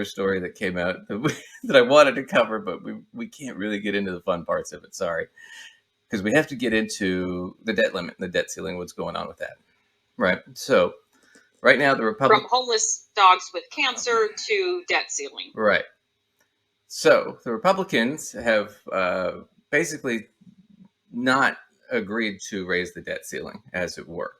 story that came out that I wanted to cover, but we can't really get into the fun parts of it. Sorry, because we have to get into the debt limit, the debt ceiling, what's going on with that, right? So right now, the From homeless dogs with cancer to debt ceiling. Right. So the Republicans have basically not agreed to raise the debt ceiling, as it were.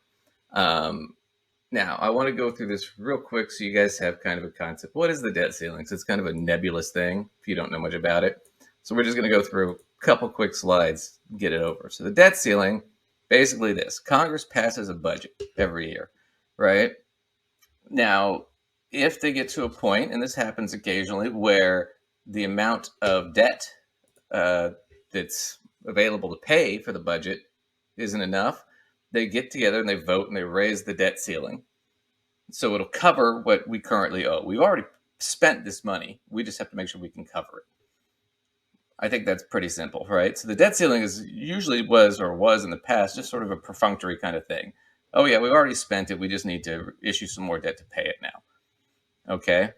Now, I want to go through this real quick so you guys have kind of a concept. What is the debt ceiling? So it's kind of a nebulous thing if you don't know much about it. So we're just going to go through a couple quick slides, get it over. So the debt ceiling, basically this. Congress passes a budget every year, right? Now, if they get to a point, and this happens occasionally, where the amount of debt that's available to pay for the budget isn't enough, they get together and they vote and they raise the debt ceiling. So it'll cover what we currently owe. We've already spent this money. We just have to make sure we can cover it. I think that's pretty simple, right? So the debt ceiling is usually was in the past just sort of a perfunctory kind of thing. Oh yeah, we've already spent it. We just need to issue some more debt to pay it now. Okay.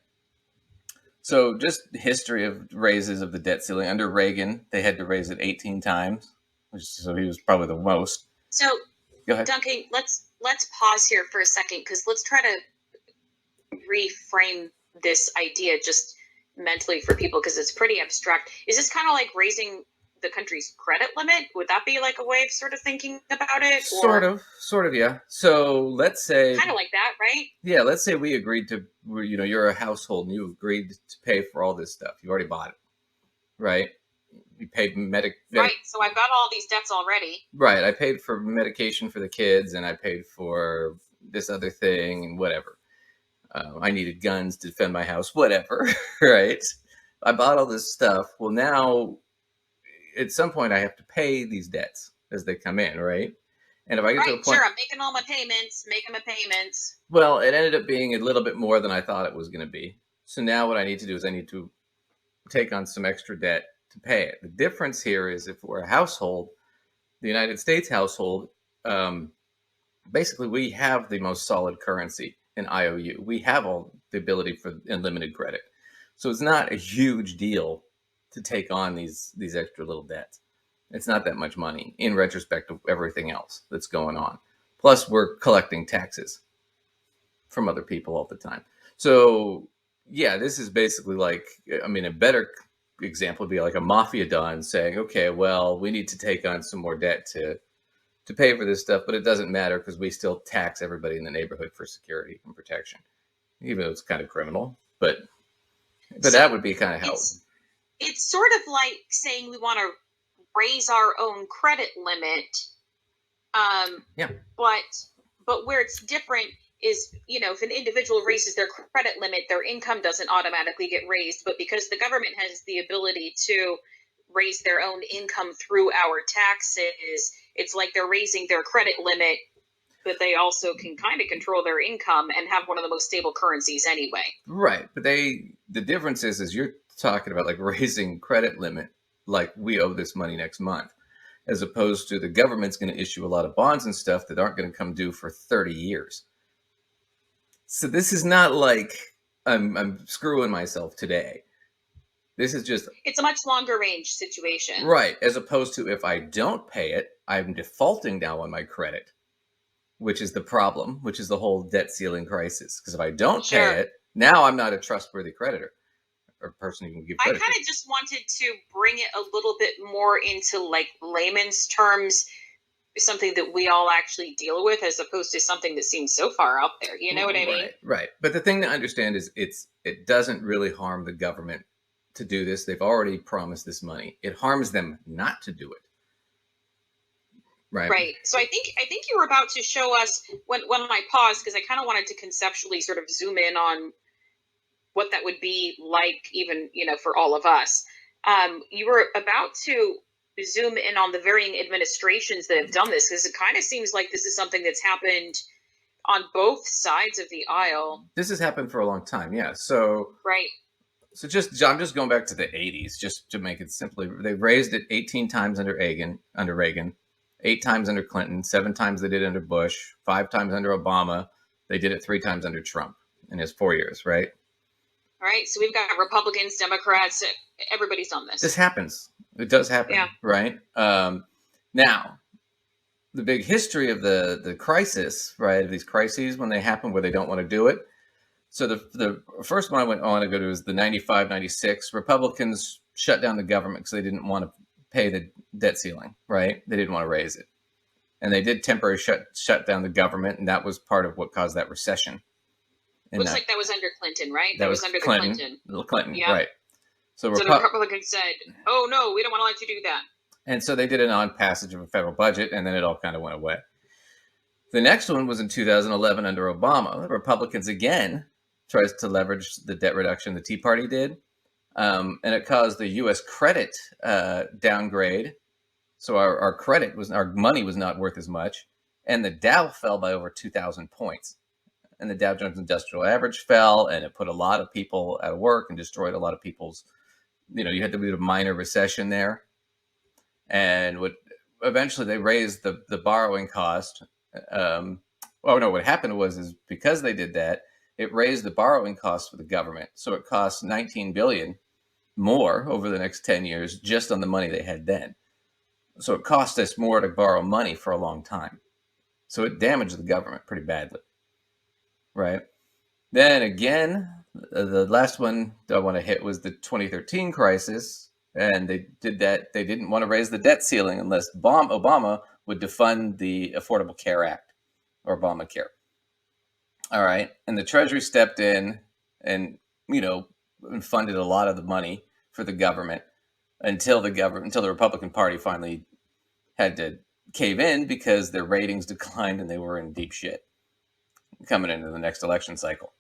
So just history of raises of the debt ceiling. Under Reagan, they had to raise it 18 times, so he was probably the most. So, go ahead. Duncan, let's pause here for a second because let's try to reframe this idea just mentally for people because it's pretty abstract. Is this kind of like raising the country's credit limit? Would that be like a way of sort of thinking about it? Sort of, yeah. So let's say kind of like that, right? Yeah, let's say we agreed to, you're a household and you agreed to pay for all this stuff. You already bought it, right? You paid Right, so I've got all these debts already. Right, I paid for medication for the kids and I paid for this other thing and whatever. I needed guns to defend my house, whatever, right? I bought all this stuff. Well, now at some point I have to pay these debts as they come in, right? And if I get to a point, sure, I'm making all my payments, Well, it ended up being a little bit more than I thought it was going to be. So now what I need to do is I need to take on some extra debt to pay it. The difference here is if we're a household, the United States household, basically we have the most solid currency in IOU. We have all the ability for unlimited credit. So it's not a huge deal to take on these extra little debts. It's not that much money in retrospect of everything else that's going on. Plus, we're collecting taxes from other people all the time. So, yeah, this is basically like, a better example would be like a mafia don saying, okay, well, we need to take on some more debt to pay for this stuff, but it doesn't matter because we still tax everybody in the neighborhood for security and protection, even though it's kind of criminal. But so that would be kind of how it's sort of like saying we want to raise our own credit limit. Yeah. But where it's different is, if an individual raises their credit limit, their income doesn't automatically get raised. But because the government has the ability to raise their own income through our taxes, it's like they're raising their credit limit, but they also can kind of control their income and have one of the most stable currencies anyway. Right. But the difference is you're talking about like raising credit limit, like we owe this money next month, as opposed to the government's going to issue a lot of bonds and stuff that aren't going to come due for 30 years. So this is not like I'm screwing myself today. This is just... It's a much longer range situation. Right. As opposed to if I don't pay it, I'm defaulting now on my credit, which is the problem, which is the whole debt ceiling crisis. Because if I don't pay it, now I'm not a trustworthy creditor or person you can give credit to. I kind of just wanted to bring it a little bit more into like layman's terms, something that we all actually deal with, as opposed to something that seems so far out there. You know what I mean? Right. But the thing to understand is it doesn't really harm the government to do this. They've already promised this money. It harms them not to do it. Right. So I think you were about to show us when I paused, because I kind of wanted to conceptually sort of zoom in on what that would be like, even, for all of us. You were about to zoom in on the varying administrations that have done this, because it kind of seems like this is something that's happened on both sides of the aisle. This has happened for a long time. Yeah. So, right. So I'm just going back to the 80s, just to make it simply. They raised it 18 times under Reagan, 8 times under Clinton, 7 times they did under Bush, 5 times under Obama. They did it 3 times under Trump in his 4 years, right? All right. So we've got Republicans, Democrats, everybody's done this. This happens. It does happen, Yeah. right? Now, the big history of the crisis, right? These crises when they happen where they don't want to do it. So the first one I want to go to is the 95, 96. Republicans shut down the government because they didn't want to pay the debt ceiling, right? They didn't want to raise it. And they did temporarily shut down the government, and that was part of what caused that recession. And Looks like that was under Clinton, right? That was under Clinton. the Clinton, yeah. right. So the Republicans said, oh, no, we don't want to let you do that. And so they did an on-passage of a federal budget, and then it all kind of went away. The next one was in 2011 under Obama. The Republicans again tries to leverage the debt reduction the Tea Party did, and it caused the U.S. credit downgrade. So our money was not worth as much, and the Dow fell by over 2,000 points, and the Dow Jones Industrial Average fell, and it put a lot of people out of work and destroyed a lot of people's. You had to do a minor recession there, and eventually they raised the borrowing cost. What happened is because they did that, it raised the borrowing cost for the government. So it cost $19 billion more over the next 10 years just on the money they had then. So it cost us more to borrow money for a long time. So it damaged the government pretty badly, right? Then again, the last one I want to hit was the 2013 crisis. And they did that. They didn't want to raise the debt ceiling unless Obama would defund the Affordable Care Act or Obamacare. All right. And the Treasury stepped in and, funded a lot of the money for the government until the Republican Party finally had to cave in because their ratings declined and they were in deep shit coming into the next election cycle.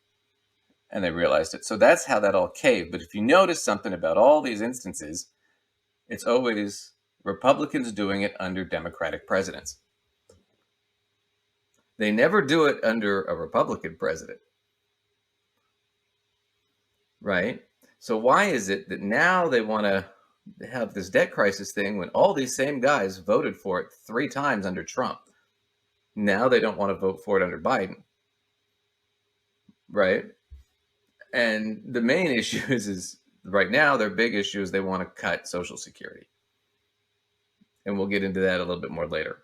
And they realized it. So that's how that all caved. But if you notice something about all these instances, it's always Republicans doing it under Democratic presidents. They never do it under a Republican president. Right? So why is it that now they want to have this debt crisis thing when all these same guys voted for it 3 times under Trump? Now they don't want to vote for it under Biden. Right? And the main issue is right now their big issue is they want to cut Social Security. And we'll get into that a little bit more later.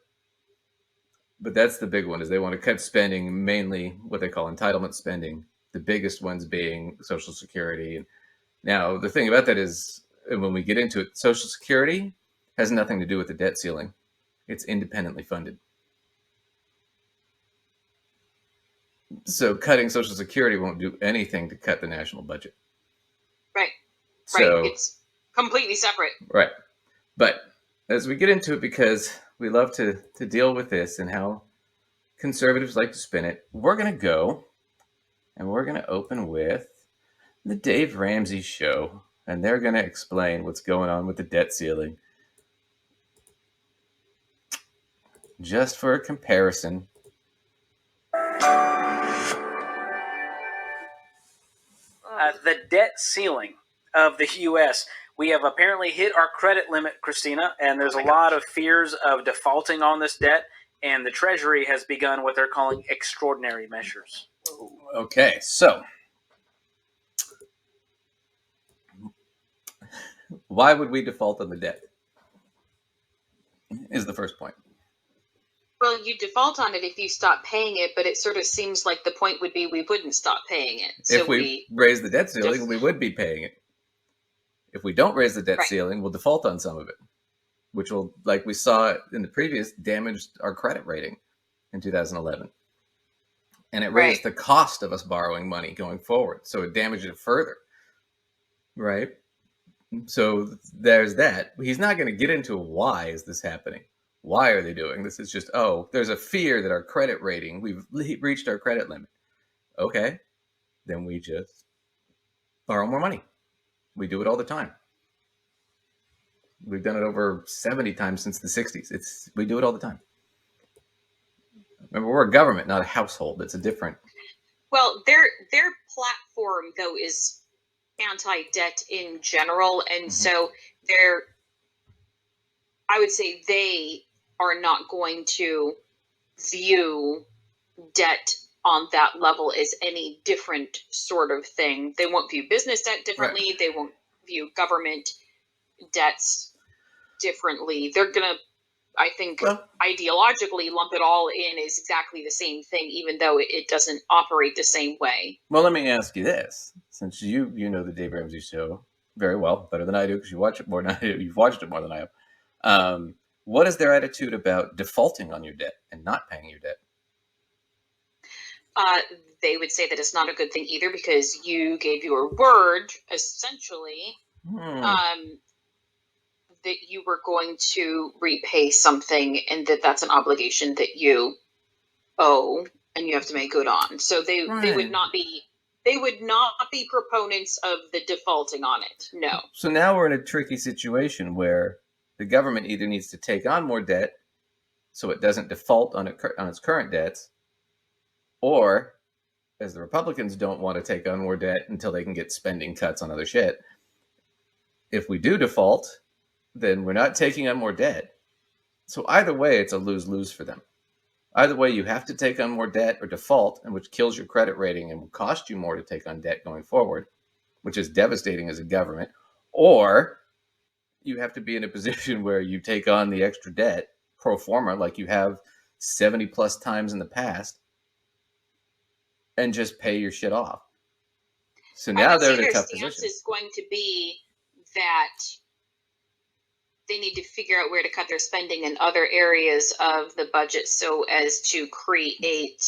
But that's the big one, is they want to cut spending, mainly what they call entitlement spending, the biggest ones being Social Security. And now, the thing about that is, when we get into it, Social Security has nothing to do with the debt ceiling. It's independently funded. So cutting Social Security won't do anything to cut the national budget. Right. So, it's completely separate. Right. But as we get into it, because we love to deal with this and how conservatives like to spin it, we're going to go and we're going to open with the Dave Ramsey Show. And they're going to explain what's going on with the debt ceiling. Just for a comparison. The debt ceiling of the U.S. We have apparently hit our credit limit, Christina, and there's a lot of fears of defaulting on this debt, and the Treasury has begun what they're calling extraordinary measures. Okay, so why would we default on the debt? Is the first point. Well, you default on it if you stop paying it, but it sort of seems like the point would be we wouldn't stop paying it. So if we raise the debt ceiling, we would be paying it. If we don't raise the debt ceiling, we'll default on some of it, which will, like we saw in the previous, damage our credit rating in 2011. And it raised the cost of us borrowing money going forward. So it damaged it further. Right? So there's that. He's not going to get into why is this happening. Why are they doing this? It's just, there's a fear that our credit rating, we've reached our credit limit. Okay, then we just borrow more money. We do it all the time. We've done it over 70 times since the 60s. We do it all the time. Remember, we're a government, not a household. It's a different. Well, their platform, though, is anti-debt in general. And so I would say they are not going to view debt on that level as any different sort of thing. They won't view business debt differently. Right. They won't view government debts differently. They're going to, I think, ideologically lump it all in as exactly the same thing, even though it doesn't operate the same way. Well, let me ask you this: since you know the Dave Ramsey Show very well, better than I do, because you watch it more than I do. You've watched it more than I have. What is their attitude about defaulting on your debt and not paying your debt? They would say that it's not a good thing either, because you gave your word, essentially, that you were going to repay something, and that's an obligation that you owe and you have to make good on. So they would not be proponents of the defaulting on it. No. So now we're in a tricky situation where the government either needs to take on more debt so it doesn't default on its current debts, or, as the Republicans don't want to take on more debt until they can get spending cuts on other shit, if we do default, then we're not taking on more debt. So either way, it's a lose-lose for them. Either way, you have to take on more debt or default, and which kills your credit rating and will cost you more to take on debt going forward, which is devastating as a government. Or you have to be in a position where you take on the extra debt pro forma, like you have 70 plus times in the past, and just pay your shit off. So now they're in a tough position. Their stance is going to be that they need to figure out where to cut their spending in other areas of the budget so as to create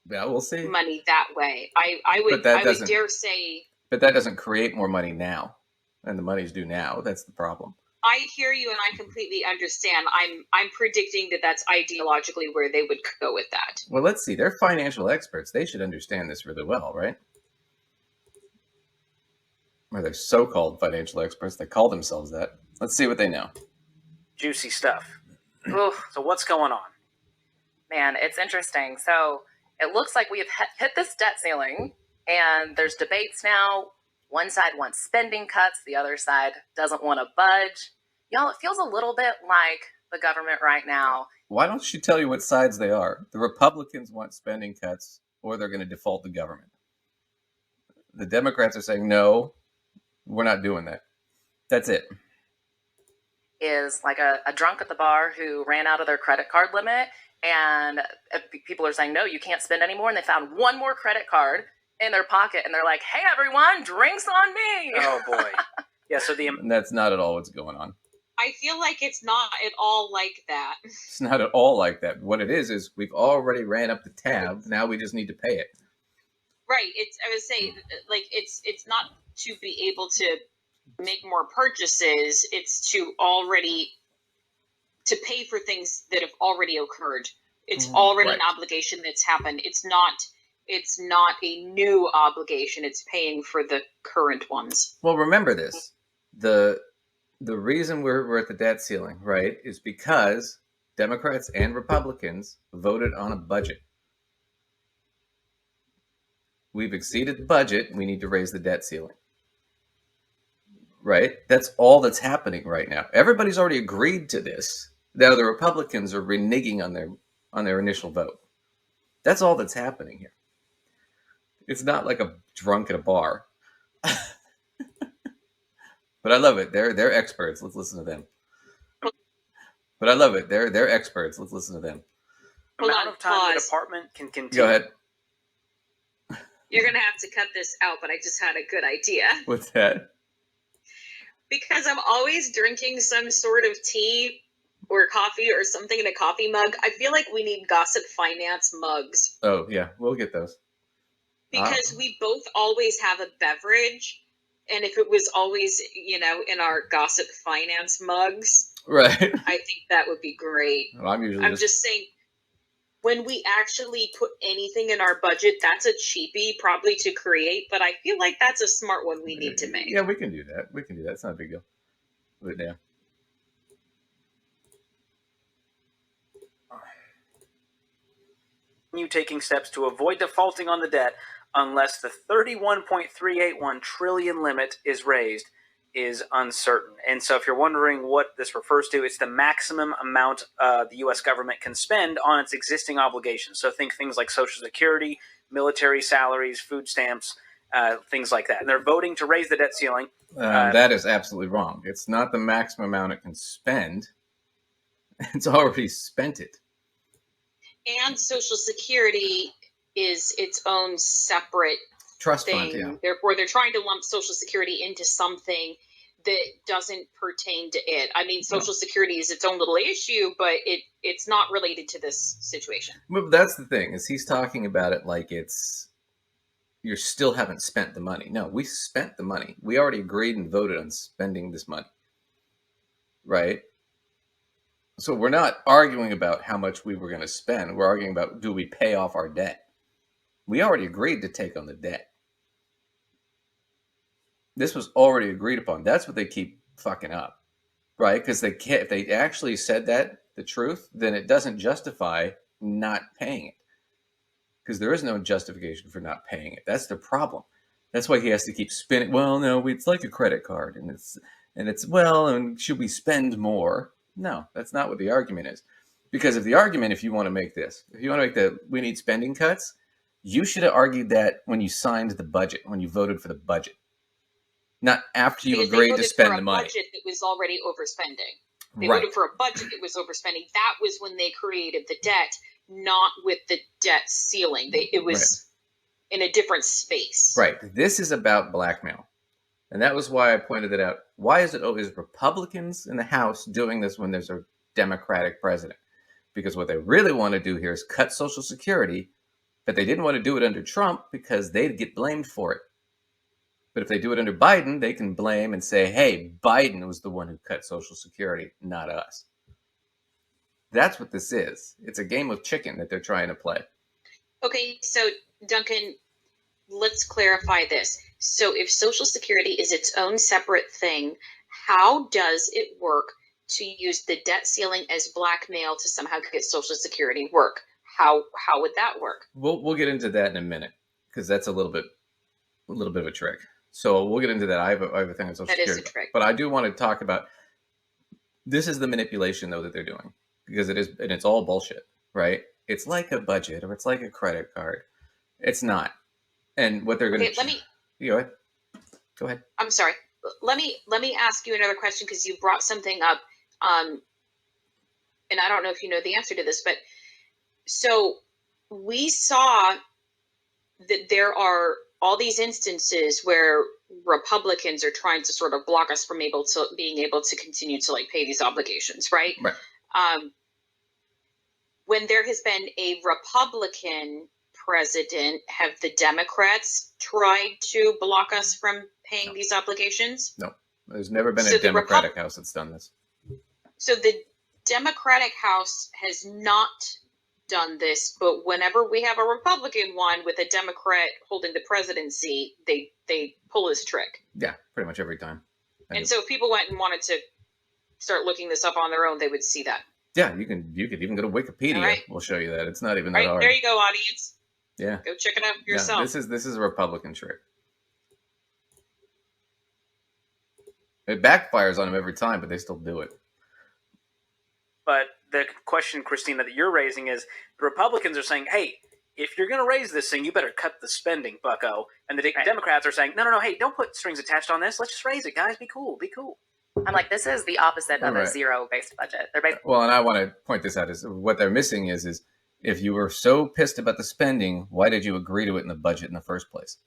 we'll see. money that way. I would dare say. But that doesn't create more money now, and the money's due now. That's the problem. I hear you, and I completely understand. I'm predicting that that's ideologically where they would go with that. Well, let's see. They're financial experts. They should understand this really well, right? Or they're so-called financial experts. They call themselves that. Let's see what they know. Juicy stuff. So what's going on? Man, it's interesting. So it looks like we have hit this debt ceiling, and there's debates now. One side wants spending cuts. The other side doesn't want to budge. Y'all, it feels a little bit like the government right now. Why don't she tell you what sides they are? The Republicans want spending cuts, or they're going to default the government. The Democrats are saying, no, we're not doing that. That's it. Is like a drunk at the bar who ran out of their credit card limit, and people are saying, no, you can't spend anymore. And they found one more credit card in their pocket, and they're like, hey, everyone, drinks on me. Oh, boy. Yeah, so And that's not at all what's going on. I feel like it's not at all like that. It's not at all like that. What it is we've already ran up the tab. Now we just need to pay it. Right. I would say, like, it's not to be able to make more purchases. It's to pay for things that have already occurred. It's already an obligation that's happened. It's not a new obligation. It's paying for the current ones. Well, remember this. The reason we're at the debt ceiling, right, is because Democrats and Republicans voted on a budget. We've exceeded the budget. We need to raise the debt ceiling. Right? That's all that's happening right now. Everybody's already agreed to this. Now the Republicans are reneging on their initial vote. That's all that's happening here. It's not like a drunk at a bar. But I love it. They're experts. Let's listen to them. But I love it. They're experts. Let's listen to them. The amount of time the department can continue. Go ahead. You're going to have to cut this out, but I just had a good idea. What's that? Because I'm always drinking some sort of tea or coffee or something in a coffee mug. I feel like we need Gossip Finance mugs. Oh, yeah. We'll get those. Because we both always have a beverage. And if it was always, in our Gossip Finance mugs, right? I think that would be great. Well, I'm just saying, when we actually put anything in our budget, that's a cheapie probably to create, but I feel like that's a smart one we need to make. Yeah, we can do that. It's not a big deal. But yeah. You taking steps to avoid defaulting on the debt unless the 31.381 trillion limit is raised. is uncertain. And so if you're wondering what this refers to, it's the maximum amount the U.S. government can spend on its existing obligations. So think things like Social Security, military salaries, food stamps, things like that. And they're voting to raise the debt ceiling. That is absolutely wrong. It's not the maximum amount it can spend. It's already spent it. And Social Security is its own separate Trust thing. fund, yeah. Therefore, they're trying to lump Social Security into something that doesn't pertain to it. I mean, Social Security is its own little issue, but it's not related to this situation. Well, that's the thing, is he's talking about it like it's, you still haven't spent the money. No, we spent the money. We already agreed and voted on spending this money. Right? So we're not arguing about how much we were going to spend. We're arguing about, do we pay off our debt? We already agreed to take on the debt. This was already agreed upon. That's what they keep fucking up, right? Because they can't, if they actually said that, the truth, then it doesn't justify not paying it. Because there is no justification for not paying it. That's the problem. That's why he has to keep spinning. Well, no, it's like a credit card, and it's well, and should we spend more? No, that's not what the argument is. Because if the argument, if you want to make this, if you want to make the we need spending cuts, you should have argued that when you signed the budget, when you voted for the budget. Not after you agreed to spend the money. Budget that was already overspending. They Right. voted for a budget that was overspending. That was when they created the debt, not with the debt ceiling. It was in a different space. Right. This is about blackmail. And that was why I pointed it out. Why is it always Republicans in the House doing this when there's a Democratic president? Because what they really want to do here is cut Social Security, but they didn't want to do it under Trump because they'd get blamed for it. But if they do it under Biden, they can blame and say, hey, Biden was the one who cut Social Security, not us. That's what this is. It's a game of chicken that they're trying to play. Okay, so Duncan, let's clarify this. So if Social Security is its own separate thing, how does it work to use the debt ceiling as blackmail to somehow get Social Security work? How would that work? We'll get into that in a minute because that's a little bit of a trick. So we'll get into that. I have a thing on Social Security. That is a trick. But I do want to talk about, this is the manipulation, though, that they're doing. Because it is, and it's all bullshit, right? It's like a budget or it's like a credit card. It's not. And what they're going to... Let me... Go ahead. I'm sorry. Let me ask you another question because you brought something up. And I don't know if you know the answer to this, but so we saw that there are all these instances where Republicans are trying to sort of block us from being able to continue to like pay these obligations, right? Right. When there has been a Republican president, have the Democrats tried to block us from paying these obligations? No, there's never been a Democratic House that's done this. So the Democratic House has not done this, but whenever we have a Republican one with a Democrat holding the presidency, they pull this trick. Yeah, pretty much every time. And so if people went and wanted to start looking this up on their own, they would see that. Yeah, you could even go to Wikipedia. Right. We'll show you that. It's not even that hard. There you go, audience. Yeah. Go check it out yourself. Yeah, this is a Republican trick. It backfires on them every time, but they still do it. But the question, Christina, that you're raising is the Republicans are saying, hey, if you're going to raise this thing, you better cut the spending, bucko. And the Democrats are saying, no, hey, don't put strings attached on this. Let's just raise it, guys. Be cool. I'm like, this is the opposite of a zero-based budget. Well, and I want to point this out, is what they're missing is if you were so pissed about the spending, why did you agree to it in the budget in the first place?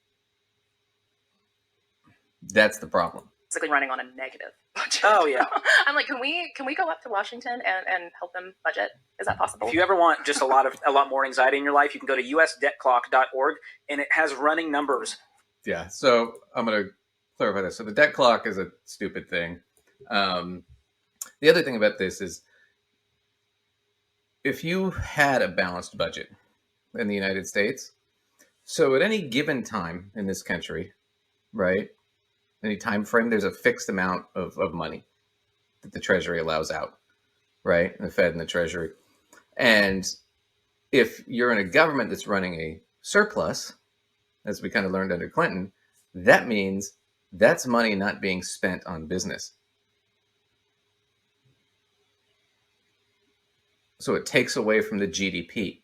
That's the problem. Basically running on a negative budget. Oh, yeah. I'm like, can we go up to Washington and help them budget? Is that possible? If you ever want just a lot more anxiety in your life, you can go to usdebtclock.org, and it has running numbers. Yeah, so I'm going to clarify this. So the debt clock is a stupid thing. The other thing about this is if you had a balanced budget in the United States, so at any given time in this country, right, any time frame, there's a fixed amount of money that the Treasury allows out, right, the Fed and the Treasury. And if you're in a government that's running a surplus, as we kind of learned under Clinton, that means That's money not being spent on business. So it takes away from the GDP.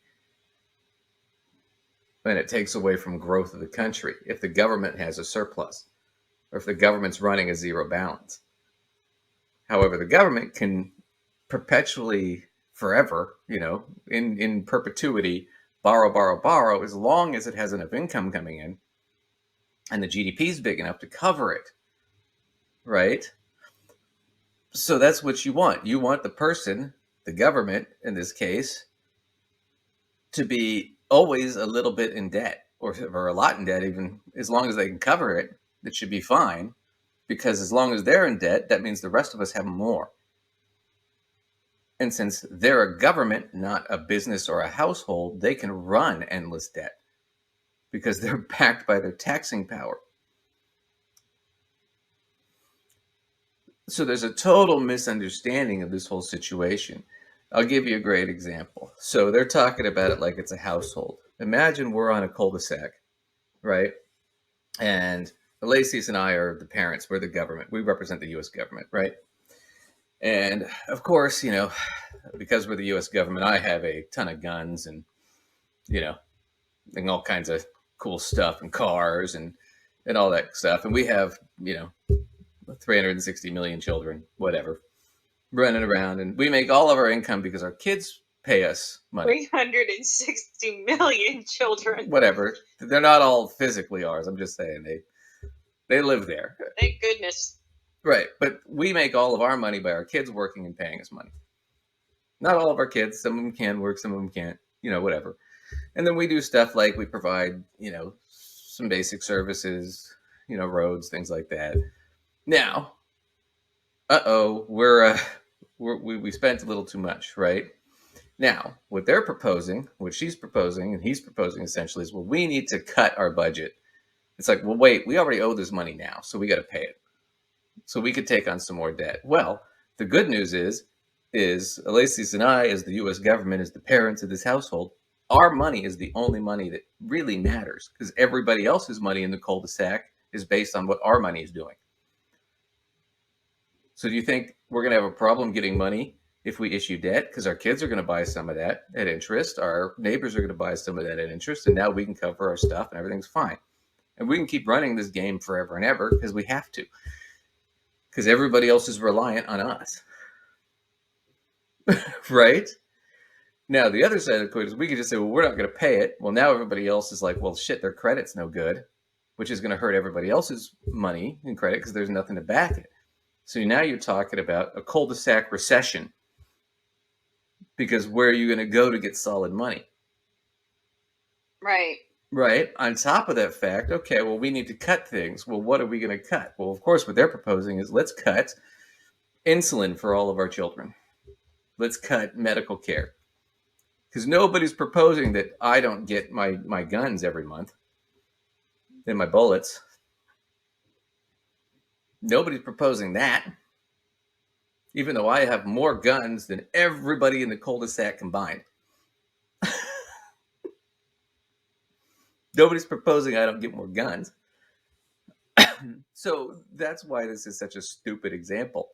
And it takes away from growth of the country if the government has a surplus or if the government's running a zero balance. However, the government can perpetually, forever, in perpetuity, borrow, as long as it has enough income coming in and the GDP is big enough to cover it, right? So that's what you want. You want the person, the government in this case, to be always a little bit in debt or a lot in debt, even as long as they can cover it, it should be fine. Because as long as they're in debt, that means the rest of us have more. And since they're a government, not a business or a household, they can run endless debt because they're backed by their taxing power. So there's a total misunderstanding of this whole situation. I'll give you a great example. So they're talking about it like it's a household. Imagine we're on a cul-de-sac, right? And Lacey's and I are the parents. We're the government. We represent the U.S. government, right? And of course, because we're the U.S. government, I have a ton of guns and, and all kinds of cool stuff and cars and all that stuff. And we have, 360 million children, whatever, running around. And we make all of our income because our kids pay us money. 360 million children. Whatever. They're not all physically ours. I'm just saying they live there. Thank goodness. Right. But we make all of our money by our kids working and paying us money. Not all of our kids. Some of them can work. Some of them can't, whatever. And then we do stuff like we provide, some basic services, roads, things like that. Now, we spent a little too much, right? Now, what they're proposing, what she's proposing, and he's proposing essentially is, well, we need to cut our budget. It's like, well, wait, we already owe this money now, so we got to pay it. So we could take on some more debt. Well, the good news is Alexis and I, as the U.S. government, as the parents of this household, our money is the only money that really matters because everybody else's money in the cul-de-sac is based on what our money is doing. So do you think we're going to have a problem getting money if we issue debt? Because our kids are going to buy some of that at interest. Our neighbors are going to buy some of that at interest. And now we can cover our stuff and everything's fine. And we can keep running this game forever and ever because we have to. Because everybody else is reliant on us. Right? Now, the other side of the coin is we could just say, well, we're not going to pay it. Well, now everybody else is like, well, shit, their credit's no good, which is going to hurt everybody else's money and credit because there's nothing to back it. So now you're talking about a cul-de-sac recession because where are you going to go to get solid money? Right. Right. On top of that fact, okay, well, we need to cut things. Well, what are we going to cut? Well, of course, what they're proposing is let's cut insulin for all of our children. Let's cut medical care. Because nobody's proposing that I don't get my guns every month and my bullets. Nobody's proposing that. Even though I have more guns than everybody in the cul-de-sac combined. Nobody's proposing I don't get more guns. So that's why this is such a stupid example.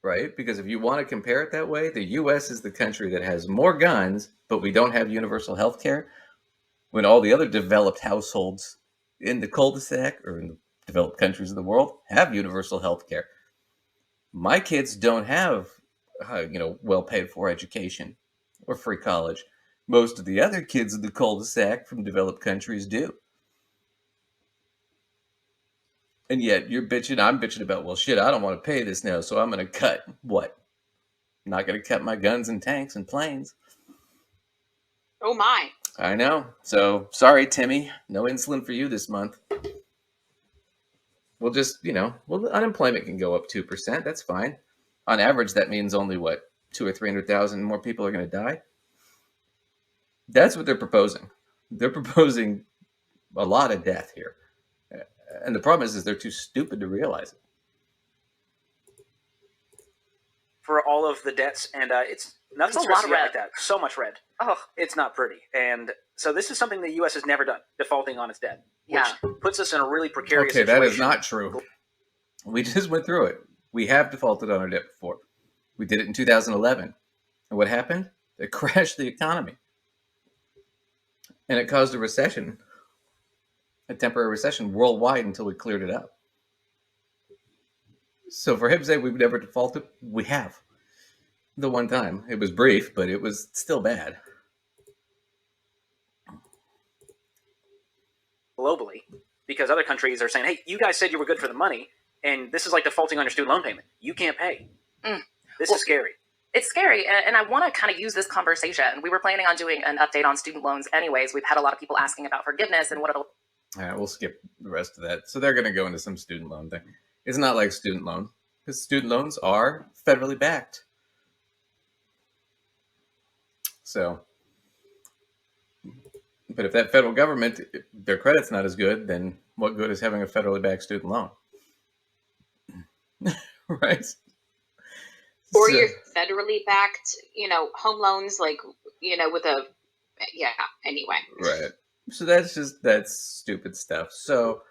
Right? Because if you want to compare it that way, the U.S. is the country that has more guns, but we don't have universal health care, when all the other developed households in the cul-de-sac or in the developed countries of the world have universal health care. My kids don't have, well-paid for education or free college. Most of the other kids in the cul-de-sac from developed countries do. And yet you're bitching, I'm bitching about, well, shit, I don't want to pay this now, so I'm going to cut what? I'm not going to cut my guns and tanks and planes. Oh, my. I know. So, sorry, Timmy. No insulin for you this month. We'll just, unemployment can go up 2%. That's fine. On average, that means only, 200,000 or 300,000 more people are going to die? That's what they're proposing. They're proposing a lot of death here. And the problem is they're too stupid to realize it. For all of the debts, and it's nothing There's a lot of stressy red. like that. So much red. Oh, It's not pretty. And So this is something the U.S. has never done, defaulting on its debt, which Yeah. puts us in a really precarious Okay, situation. that is not true. We just went through it. We have defaulted on our debt before. We did it in 2011. And what happened? It crashed the economy. And it caused a recession, a temporary recession worldwide until we cleared it up. So for him to say we've never defaulted, we have. The one time. It was brief, but it was still bad. Globally, because other countries are saying, hey, you guys said you were good for the money, and this is like defaulting on your student loan payment. You can't pay. This is scary. It's scary, and I want to kind of use this conversation. We were planning on doing an update on student loans anyways. We've had a lot of people asking about forgiveness and what it'll... All right, we'll skip the rest of that. So they're going to go into some student loan thing. It's not like student loan, because student loans are federally backed. So, but if that federal government, their credit's not as good, then what good is having a federally backed student loan? Right? Or So- your federally backed, home loans, like, with a, yeah, anyway. Right. So that's stupid stuff. So